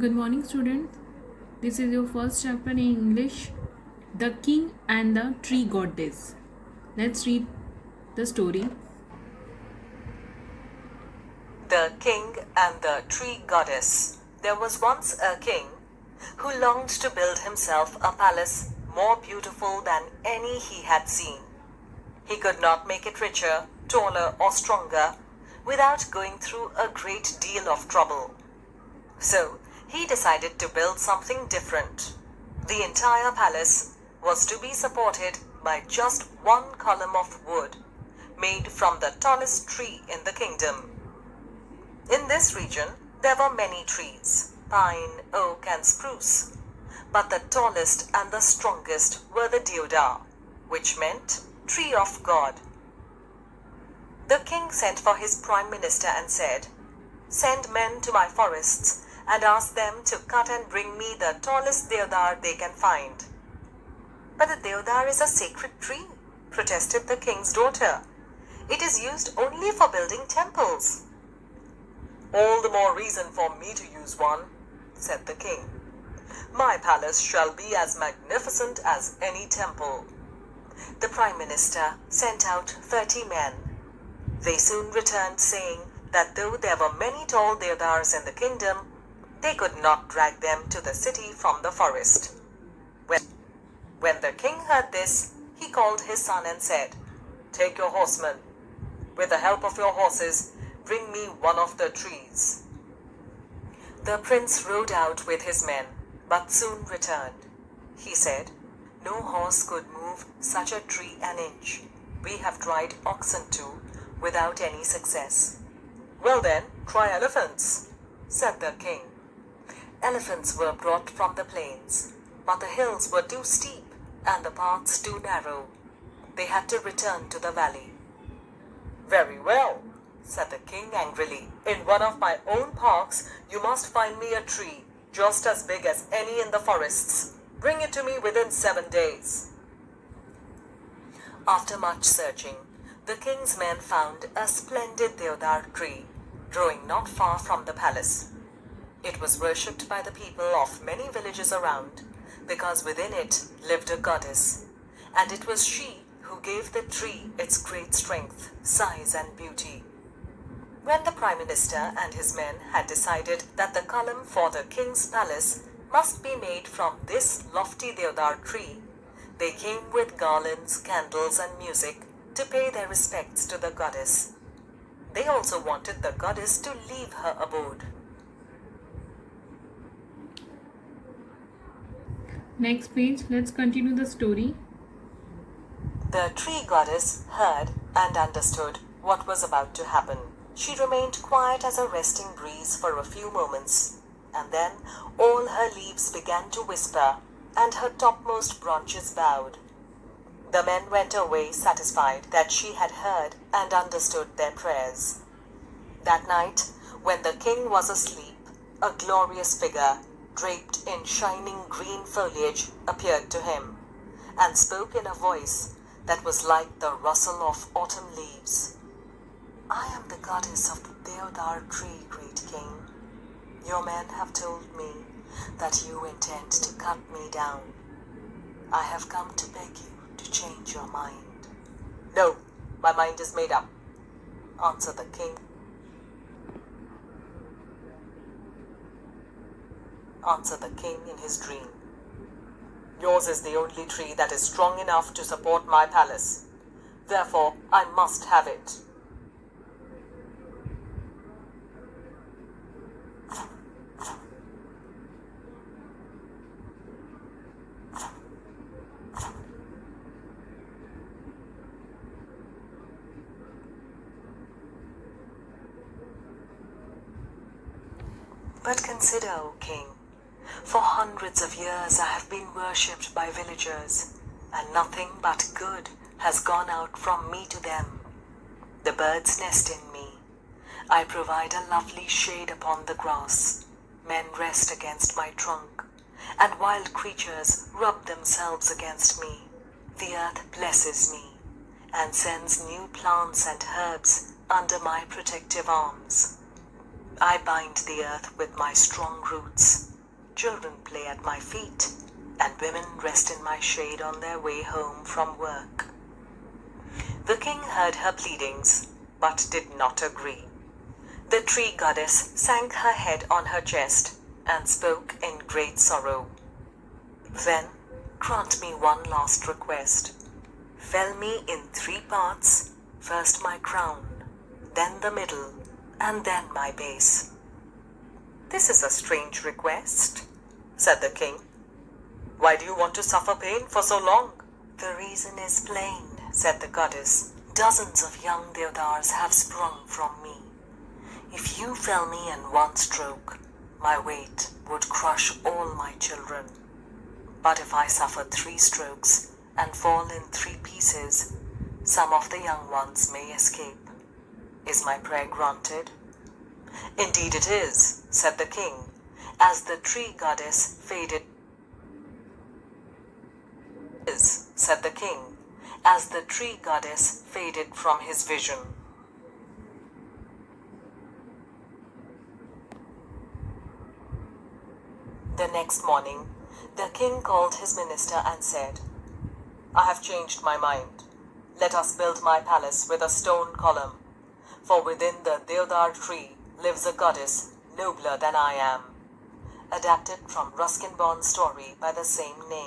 Good morning, students. This is your first chapter in English, The King and the Tree Goddess. Let's read the story. The King and the Tree Goddess. There was once a king who longed to build himself a palace more beautiful than any he had seen. He could not make it richer, taller, or stronger without going through a great deal of trouble. So he decided to build something different. The entire palace was to be supported by just one column of wood made from the tallest tree in the kingdom. In this region, there were many trees, pine, oak, and spruce. But the tallest and the strongest were the deodar, which meant tree of God. The king sent for his prime minister and said, "Send men to my forests and ask them to cut and bring me the tallest deodar they can find." "But the deodar is a sacred tree," protested the king's daughter. "It is used only for building temples." "All the more reason for me to use one," said the king. "My palace shall be as magnificent as any temple." The prime minister sent out 30 men. They soon returned saying that though there were many tall deodars in the kingdom, they could not drag them to the city from the forest. When the king heard this, he called his son and said, "Take your horsemen. With the help of your horses, bring me one of the trees." The prince rode out with his men, but soon returned. He said, "No horse could move such a tree an inch. We have tried oxen too, without any success." "Well then, try elephants," said the king. Elephants were brought from the plains, but the hills were too steep and the paths too narrow. They had to return to the valley. "Very well," said the king angrily. "In one of my own parks you must find me a tree just as big as any in the forests. Bring it to me within 7 days." After much searching, the king's men found a splendid deodar tree growing not far from the palace. It was worshipped by the people of many villages around because within it lived a goddess, and it was she who gave the tree its great strength, size, and beauty. When the prime minister and his men had decided that the column for the king's palace must be made from this lofty deodar tree, they came with garlands, candles, and music to pay their respects to the goddess. They also wanted the goddess to leave her abode. Next page, let's continue the story. The tree goddess heard and understood what was about to happen. She remained quiet as a resting breeze for a few moments, and then all her leaves began to whisper, and her topmost branches bowed. The men went away satisfied that she had heard and understood their prayers. That night, when the king was asleep, a glorious figure, draped in shining green foliage, appeared to him, and spoke in a voice that was like the rustle of autumn leaves. "I am the goddess of the deodar tree, great king. Your men have told me that you intend to cut me down. I have come to beg you to change your mind." "No, my mind is made up," answered the king. Answered the king in his dream. "Yours is the only tree that is strong enough to support my palace. Therefore, I must have it." "But consider, O king, for hundreds of years I have been worshipped by villagers, and nothing but good has gone out from me to them. The birds nest in me. I provide a lovely shade upon the grass. Men rest against my trunk, and wild creatures rub themselves against me. The earth blesses me and sends new plants and herbs under my protective arms. I bind the earth with my strong roots. Children play at my feet, and women rest in my shade on their way home from work. The king heard her pleadings, but did not agree. The tree goddess sank her head on her chest and spoke in great sorrow. Then grant me one last request. Fell me in 3 parts, first my crown, then the middle, and then my base. This is a strange request, said the king. Why do you want to suffer pain for so long? The reason is plain, said the goddess. Dozens of young Deodars have sprung from me. If you fell me in one stroke, my weight would crush all my children. But if I suffer 3 strokes and fall in 3 pieces, some of the young ones may escape. Is my prayer granted? Indeed it is, said the king, as the tree goddess faded. Said the king, as the tree goddess faded from his vision. The next morning, the king called his minister and said, I have changed my mind. Let us build my palace with a stone column, for within the Deodar tree lives a goddess nobler than I am. Adapted from Ruskin Bond's story by the same name.